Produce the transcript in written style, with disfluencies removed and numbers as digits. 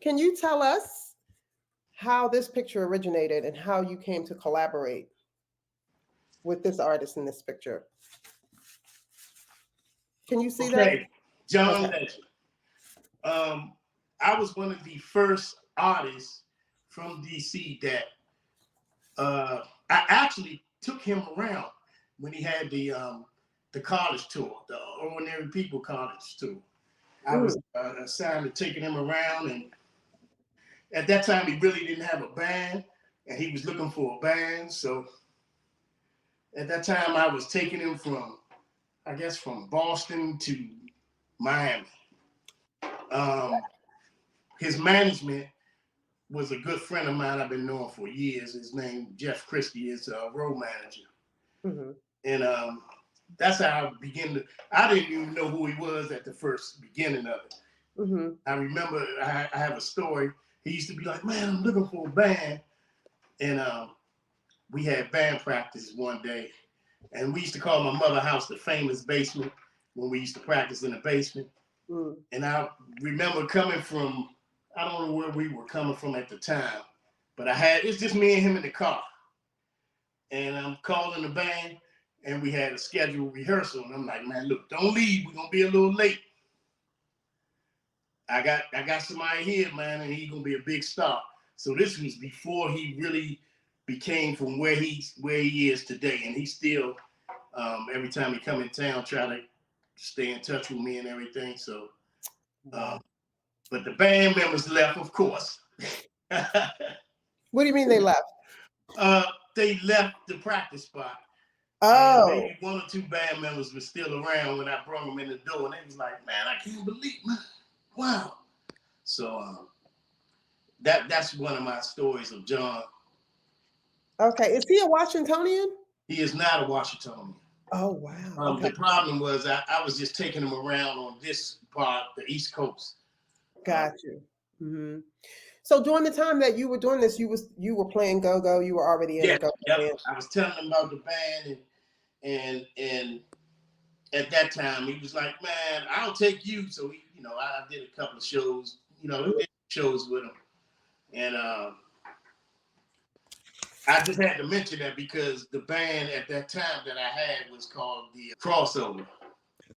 can you tell us how this picture originated and how you came to collaborate with this artist in this picture? Can you see that? Okay, John Okay. Legend. I was one of the first artists from DC that I actually took him around when he had the college tour, the Ordinary People College tour. I was Mm. assigned to taking him around, and at that time he really didn't have a band, and he was looking for a band. So at that time I was taking him from, I guess, from Boston to Miami. Um, his management was a good friend of mine I've been knowing for years. His name, Jeff Christie, is a road manager. Mm-hmm. And that's how I began to, I didn't even know who he was at the first beginning of it. Mm-hmm. I remember I have a story. He used to be like, man, I'm looking for a band. And we had band practice one day. And we used to call my mother's house the famous basement when we used to practice in the basement. Mm. And I remember coming from, I don't know where we were coming from at the time, but it's just me and him in the car. And I'm calling the band, and we had a scheduled rehearsal. And I'm like, man, look, don't leave. We're going to be a little late. I got somebody here, man, and he's going to be a big star. So this was before he really became from where he is today. And he still, every time he come in town, try to stay in touch with me and everything. So, but the band members left, of course. What do you mean they left? They left the practice spot. And Oh. maybe one or two band members were still around when I brought them in the door. And they was like, man, I can't believe, man. Wow. So that's one of my stories of John. Okay. Is he a Washingtonian? He is not a Washingtonian. Oh, wow. Okay. The problem was I was just taking him around on this part, the East Coast. Got you. Mm-hmm. So during the time that you were doing this, you were playing go-go. You were already in a go-go band. I was telling him about the band, and at that time he was like, "Man, I'll take you." So I did a couple of shows, shows with him, and I just had to mention that because the band at that time that I had was called the Crossover.